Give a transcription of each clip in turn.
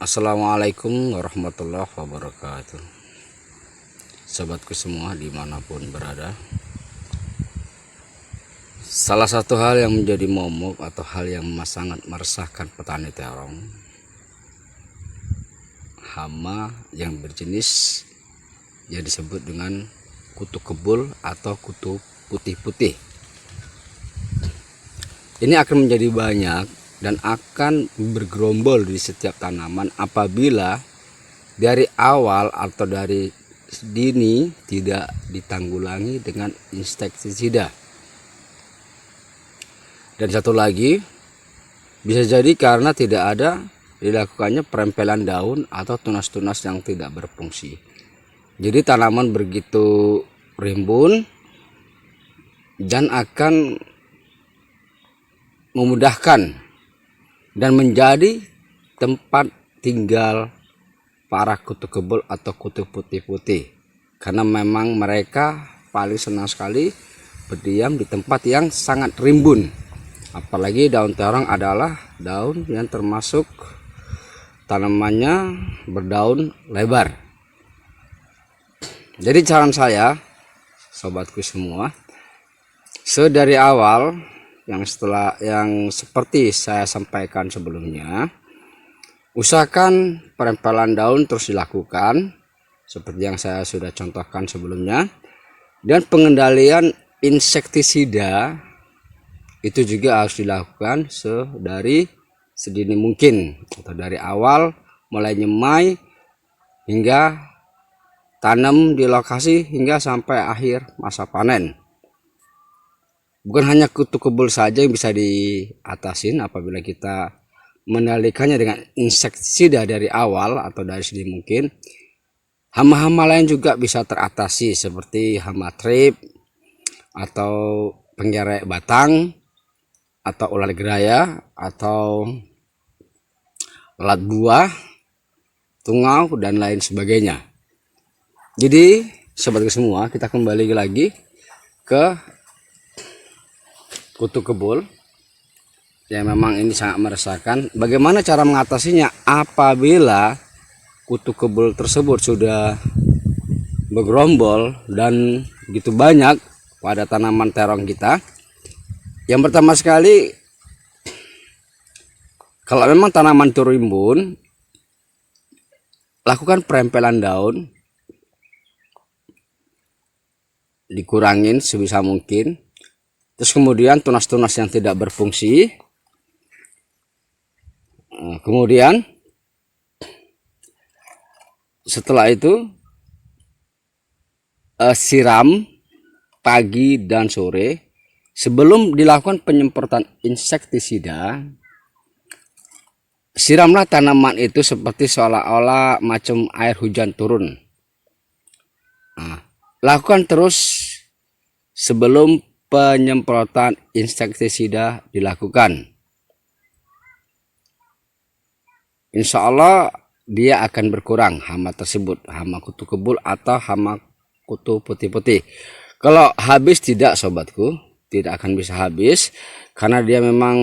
Assalamualaikum warahmatullahi wabarakatuh. Sobatku semua dimanapun berada, salah satu hal yang menjadi momok atau hal yang sangat meresahkan petani terong, hama yang berjenis yang disebut dengan kutu kebul atau kutu putih-putih. Ini akan menjadi banyak dan akan bergerombol di setiap tanaman apabila dari awal atau dari dini tidak ditanggulangi dengan insektisida. Dan satu lagi, bisa jadi karena tidak ada dilakukannya perempelan daun atau tunas-tunas yang tidak berfungsi. Jadi tanaman begitu rimbun dan akan memudahkan dan menjadi tempat tinggal para kutu kebul atau kutu putih-putih, karena memang mereka paling senang sekali berdiam di tempat yang sangat rimbun. Apalagi daun terong adalah daun yang termasuk tanamannya berdaun lebar. Jadi saran saya, sobatku semua, sedari awal yang seperti saya sampaikan sebelumnya, usahakan perempelan daun terus dilakukan seperti yang saya sudah contohkan sebelumnya, dan pengendalian insektisida itu juga harus dilakukan sedini mungkin, atau dari awal mulai nyemai hingga tanam di lokasi hingga sampai akhir masa panen. Bukan hanya kutu kebul saja yang bisa diatasin apabila kita mengendalikannya dengan insektisida dari awal atau dari sedini mungkin. Hama-hama lain juga bisa teratasi seperti hama trip atau penggerek batang atau ular geraya atau lalat buah, tungau dan lain sebagainya. Jadi sobat semua, kita kembali lagi ke kutu kebul yang memang ini sangat meresahkan. Bagaimana cara mengatasinya apabila kutu kebul tersebut sudah bergerombol dan begitu banyak pada tanaman terong kita? Yang pertama sekali, kalau memang tanaman itu rimbun, lakukan perempelan daun, dikurangin sebisa mungkin. Terus kemudian tunas-tunas yang tidak berfungsi, kemudian setelah itu siram pagi dan sore sebelum dilakukan penyemprotan insektisida. Siramlah tanaman itu seperti seolah-olah macam air hujan turun. Lakukan terus sebelum penyemprotan insektisida dilakukan. Insya Allah dia akan berkurang hama tersebut, hama kutu kebul atau hama kutu putih-putih. Kalau habis tidak, sobatku, tidak akan bisa habis karena dia memang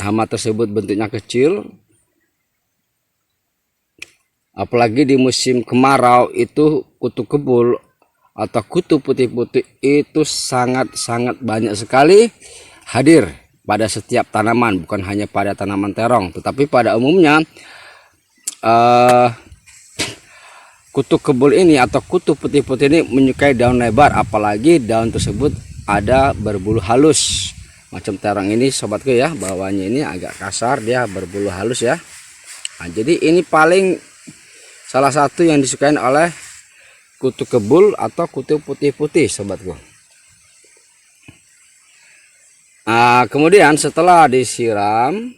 hama tersebut bentuknya kecil. Apalagi di musim kemarau itu kutu kebul atau kutu putih-putih itu sangat-sangat banyak sekali hadir pada setiap tanaman, bukan hanya pada tanaman terong, tetapi pada umumnya kutu kebul ini atau kutu putih-putih ini menyukai daun lebar, apalagi daun tersebut ada berbulu halus. Macam terong ini sobatku ya, bawahnya ini agak kasar, dia berbulu halus ya. Nah, jadi ini paling salah satu yang disukai oleh kutu kebul atau kutu putih-putih, sobatku. Kemudian setelah disiram,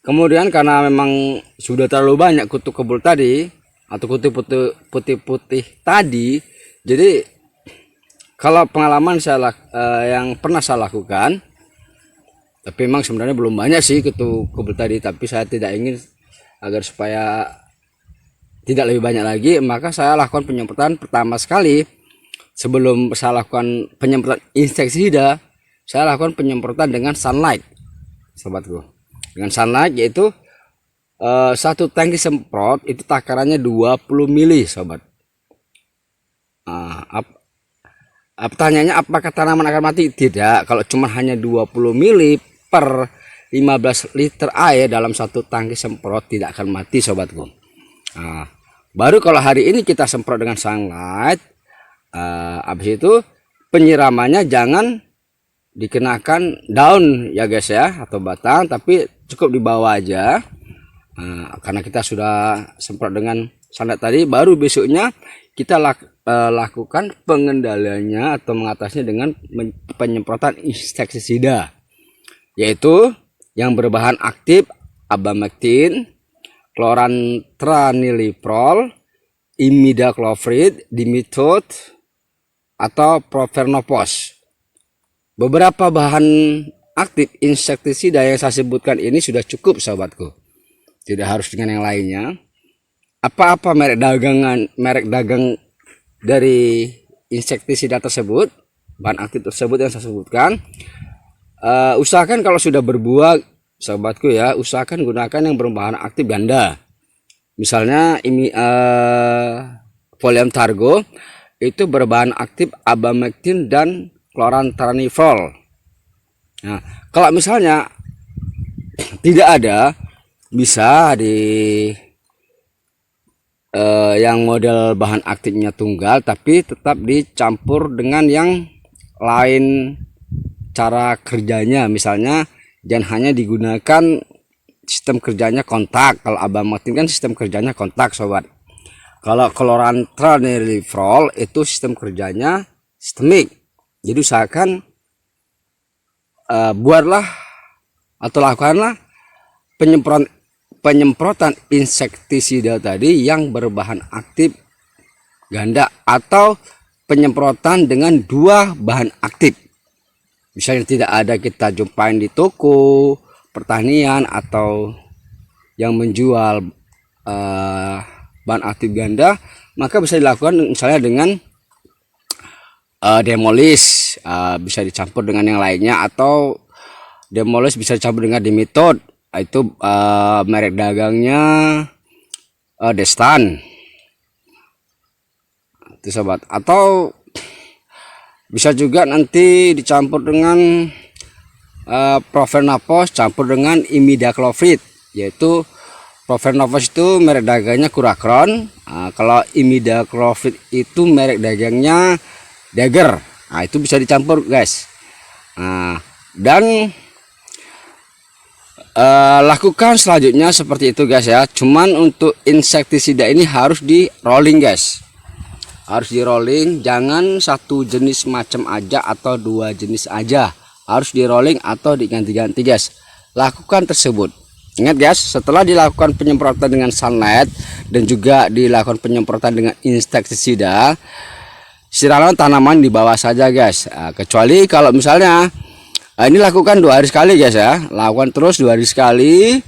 kemudian karena memang sudah terlalu banyak kutu kebul tadi atau kutu putih-putih tadi, jadi kalau pengalaman saya yang pernah saya lakukan, tapi memang sebenarnya belum banyak sih kutu kebul tadi, tapi saya tidak ingin agar supaya tidak lebih banyak lagi, maka saya lakukan penyemprotan pertama sekali. Sebelum saya lakukan penyemprotan insektisida, saya lakukan penyemprotan dengan sunlight, sobatku. Dengan sunlight yaitu satu tangki semprot itu takarannya 20 mili sobat. Pertanyaannya apakah tanaman akan mati? Tidak. Kalau cuma hanya 20 mili per 15 liter air dalam satu tangki semprot tidak akan mati sobatku. Baru kalau hari ini kita semprot dengan sunlight, habis itu penyiramannya jangan dikenakan daun ya guys ya, atau batang, tapi cukup di bawah aja. Karena kita sudah semprot dengan sunlight tadi, baru besoknya kita lakukan pengendaliannya atau mengatasinya dengan penyemprotan insektisida, yaitu yang berbahan aktif abamectin, chlorantraniliprol, imidacloprid, dimethoate, atau profenopos. Beberapa bahan aktif insektisida yang saya sebutkan ini sudah cukup sobatku, tidak harus dengan yang lainnya. Apa-apa merek dagang dari insektisida tersebut, bahan aktif tersebut yang saya sebutkan, usahakan kalau sudah berbuah sobatku ya, usahakan gunakan yang berbahan aktif ganda. Misalnya ini folium targo itu berbahan aktif abamectin dan chlorantraniliprol. Nah, kalau misalnya tidak ada, bisa di yang model bahan aktifnya tunggal tapi tetap dicampur dengan yang lain cara kerjanya. Misalnya jangan hanya digunakan sistem kerjanya kontak. Kalau abamectin kan sistem kerjanya kontak sobat. Kalau chlorantraniliprol itu sistem kerjanya sistemik. Jadi usahakan buatlah atau lakukanlah penyemprotan insektisida tadi yang berbahan aktif ganda atau penyemprotan dengan dua bahan aktif. Misalnya tidak ada kita jumpain di toko pertanian atau yang menjual bahan aktif ganda, maka bisa dilakukan misalnya dengan Demolis, bisa dicampur dengan yang lainnya, atau Demolis bisa dicampur dengan dimethoate, itu merek dagangnya Destan itu sobat. Atau bisa juga nanti dicampur dengan profenopos campur dengan imidacloprid, yaitu profenopos itu merek dagangnya Curacron, kalau imidacloprid itu merek dagangnya Dagger. Nah, itu bisa dicampur guys. Dan lakukan selanjutnya seperti itu guys ya. Cuman untuk insektisida ini harus di rolling guys, harus di rolling, jangan satu jenis macam aja atau dua jenis aja, harus di rolling atau diganti-ganti guys. Lakukan tersebut. Ingat guys, setelah dilakukan penyemprotan dengan sunlight dan juga dilakukan penyemprotan dengan insektisida, siraman tanaman di bawah saja guys. Kecuali kalau misalnya ini lakukan 2 hari sekali guys ya, lakukan terus 2 hari sekali.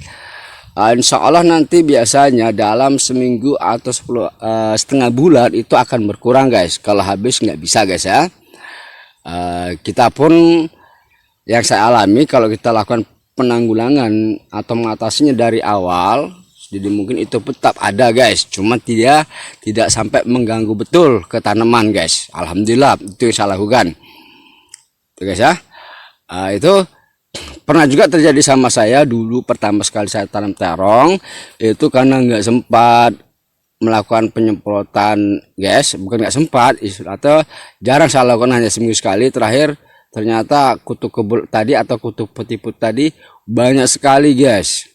Insya Allah nanti biasanya dalam seminggu atau setengah bulan itu akan berkurang guys. Kalau habis nggak bisa guys ya. Kita pun yang saya alami, kalau kita lakukan penanggulangan atau mengatasinya dari awal, jadi mungkin itu tetap ada guys, cuma tidak sampai mengganggu betul ke tanaman guys. Alhamdulillah, itu yang saya lakukan itu guys ya. Itu pernah juga terjadi sama saya dulu pertama sekali saya tanam terong, itu karena nggak sempat melakukan penyemprotan guys, bukan nggak sempat atau jarang saya lakukan, hanya seminggu sekali. Terakhir ternyata kutu kebul tadi atau kutu putih-putih tadi banyak sekali guys.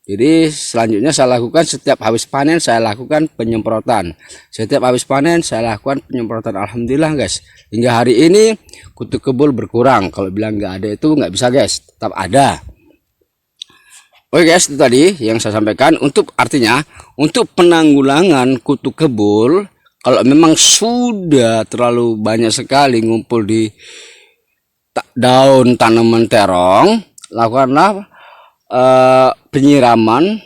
Jadi selanjutnya saya lakukan setiap habis panen, saya lakukan penyemprotan. Setiap habis panen saya lakukan penyemprotan. Alhamdulillah guys, hingga hari ini kutu kebul berkurang. Kalau bilang nggak ada itu nggak bisa guys, tetap ada. Oke guys, itu tadi yang saya sampaikan. Untuk artinya untuk penanggulangan kutu kebul, kalau memang sudah terlalu banyak sekali ngumpul di daun tanaman terong, lakukanlah penyiraman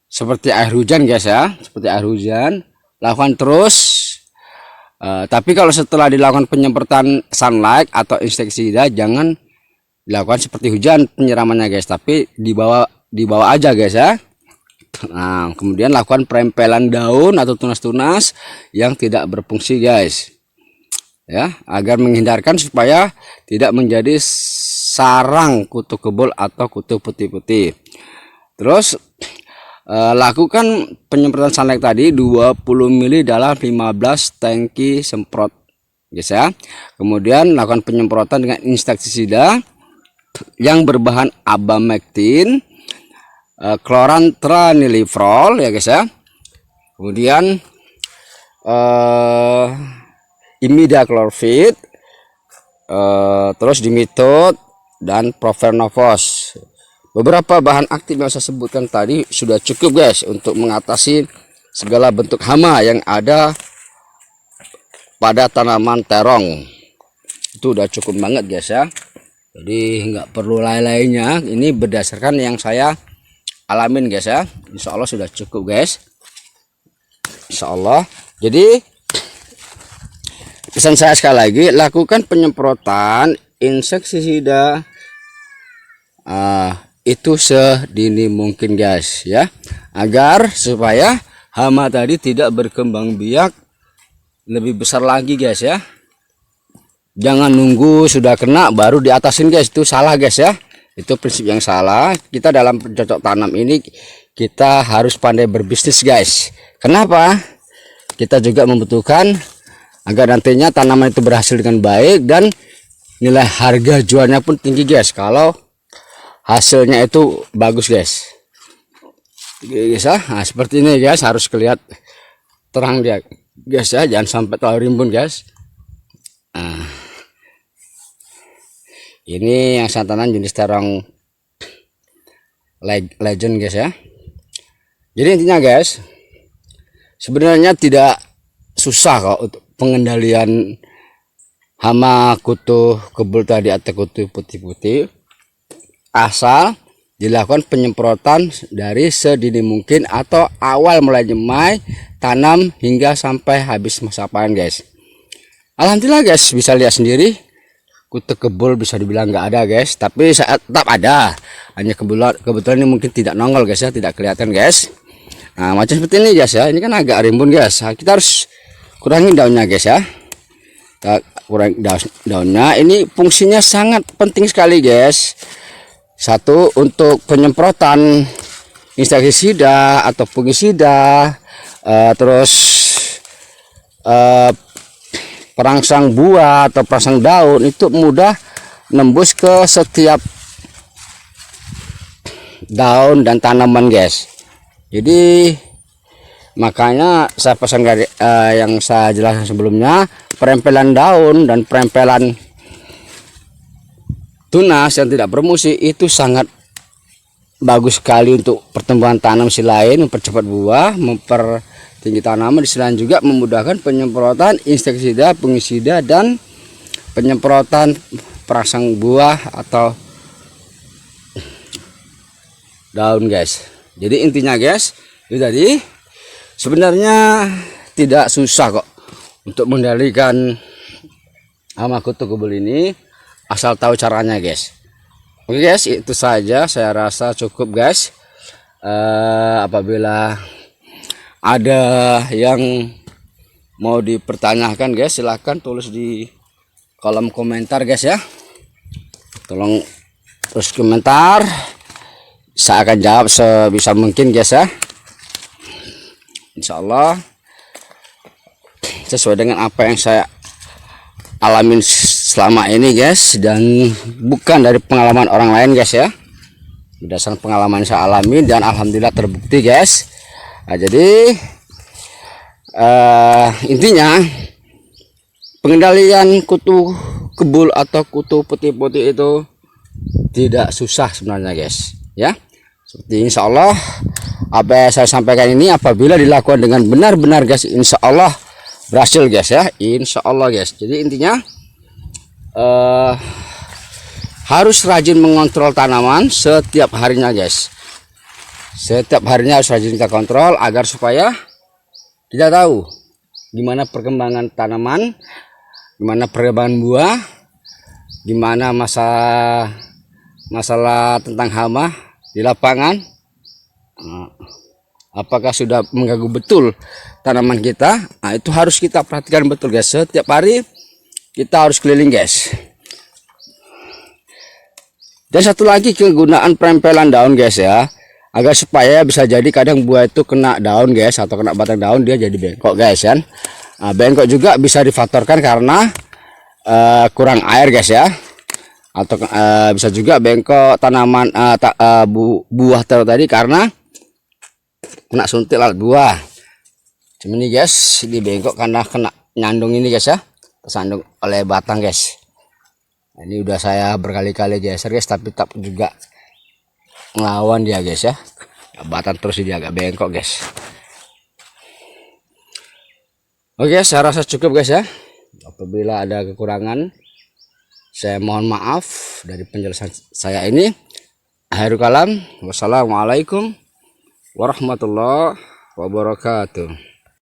seperti air hujan guys ya, seperti air hujan, lakukan terus. Tapi kalau setelah dilakukan penyemprotan sunlight atau insektisida, jangan dilakukan seperti hujan penyiramannya guys, tapi di bawah aja guys ya. Nah, kemudian lakukan perempelan daun atau tunas-tunas yang tidak berfungsi guys, ya, agar menghindarkan supaya tidak menjadi sarang kutu kebul atau kutu putih-putih. Terus lakukan penyemprotan sunlight tadi 20 ml dalam 15 tangki semprot guys ya. Kemudian lakukan penyemprotan dengan insektisida yang berbahan abamectin, chlorantraniliprol ya guys ya. Kemudian imidacloprid, terus dimetode dan profernovos. Beberapa bahan aktif yang saya sebutkan tadi sudah cukup guys untuk mengatasi segala bentuk hama yang ada pada tanaman terong. Itu udah cukup banget guys ya. Jadi nggak perlu lain-lainnya. Ini berdasarkan yang saya alamin guys ya. Insya Allah sudah cukup guys. Insya Allah. Jadi pesan saya sekali lagi, lakukan penyemprotan insektisida itu sedini mungkin guys ya, agar supaya hama tadi tidak berkembang biak lebih besar lagi guys ya. Jangan nunggu sudah kena baru diatasin guys, itu salah guys ya. Itu prinsip yang salah. Kita dalam bercocok tanam ini kita harus pandai berbisnis guys. Kenapa? Kita juga membutuhkan agar nantinya tanaman itu berhasil dengan baik dan nilai harga jualnya pun tinggi guys kalau hasilnya itu bagus guys. Guys ya, nah, seperti ini guys, harus kelihatan terang dia guys ya, jangan sampai terlalu rimbun guys. Nah, ini yang saya tanam jenis terong legend guys ya. Jadi intinya guys, sebenarnya tidak susah kok untuk pengendalian hama kutu kebul tadi atau kutu putih-putih, asal dilakukan penyemprotan dari sedini mungkin atau awal mulai nyemai tanam hingga sampai habis masa panen guys. Alhamdulillah guys, bisa lihat sendiri kutu kebul bisa dibilang nggak ada guys, tapi saat tetap ada, hanya kebetulan ini mungkin tidak nongol guys ya, tidak kelihatan guys. Nah macam seperti ini guys ya, ini kan agak rimbun guys. Nah, kita harus kurangi daunnya guys ya. Kita kurangi daunnya, ini fungsinya sangat penting sekali guys. Satu, untuk penyemprotan insektisida atau fungisida, terus perangsang buah atau perangsang daun itu mudah nembus ke setiap daun dan tanaman guys. Jadi makanya saya pesan yang saya jelaskan sebelumnya, perempelan daun dan perempelan tunas yang tidak berfungsi itu sangat bagus sekali untuk pertumbuhan tanam sisi lain, mempercepat buah, mempertinggi tanaman, di sisi lain juga memudahkan penyemprotan insektisida, fungisida dan penyemprotan perangsang buah atau daun guys. Jadi intinya guys, itu tadi sebenarnya tidak susah kok untuk mengendalikan hama kutu kebul ini, asal tahu caranya guys. Oke guys, itu saja saya rasa cukup guys. Apabila ada yang mau dipertanyakan guys, silahkan tulis di kolom komentar guys ya. Tolong terus komentar, saya akan jawab sebisa mungkin guys ya. Insya Allah sesuai dengan apa yang saya alamin selama ini guys, dan bukan dari pengalaman orang lain guys ya, berdasarkan pengalaman saya alami dan alhamdulillah terbukti guys. Nah, jadi intinya pengendalian kutu kebul atau kutu putih-putih itu tidak susah sebenarnya guys ya. Seperti insya Allah apa yang saya sampaikan ini apabila dilakukan dengan benar-benar guys, insya Allah berhasil guys ya, insya Allah guys. Jadi intinya harus rajin mengontrol tanaman setiap harinya guys. Setiap harinya harus rajin kita kontrol agar supaya kita tahu gimana perkembangan tanaman, gimana perkembangan buah, gimana masalah tentang hama di lapangan. apakah sudah mengganggu betul tanaman kita. Nah, itu harus kita perhatikan betul guys. Setiap hari kita harus keliling guys. Dan satu lagi kegunaan perempelan daun guys ya, agar supaya bisa jadi kadang buah itu kena daun guys, atau kena batang daun dia jadi bengkok guys kan. Nah, bengkok juga bisa difaktorkan karena kurang air guys ya, atau bisa juga bengkok tanaman buah tadi karena kena suntik lalat buah. Cuma ini guys, ini bengkok karena kena nyandung ini guys ya, tersandung oleh batang guys. Nah, ini udah saya berkali-kali geser guys, tapi tak juga ngelawan dia guys ya, batang terus dia agak bengkok guys. Oke, saya rasa cukup guys ya. Apabila ada kekurangan, saya mohon maaf dari penjelasan saya ini. Akhirul kalam, wassalamualaikum warahmatullahi wabarakatuh.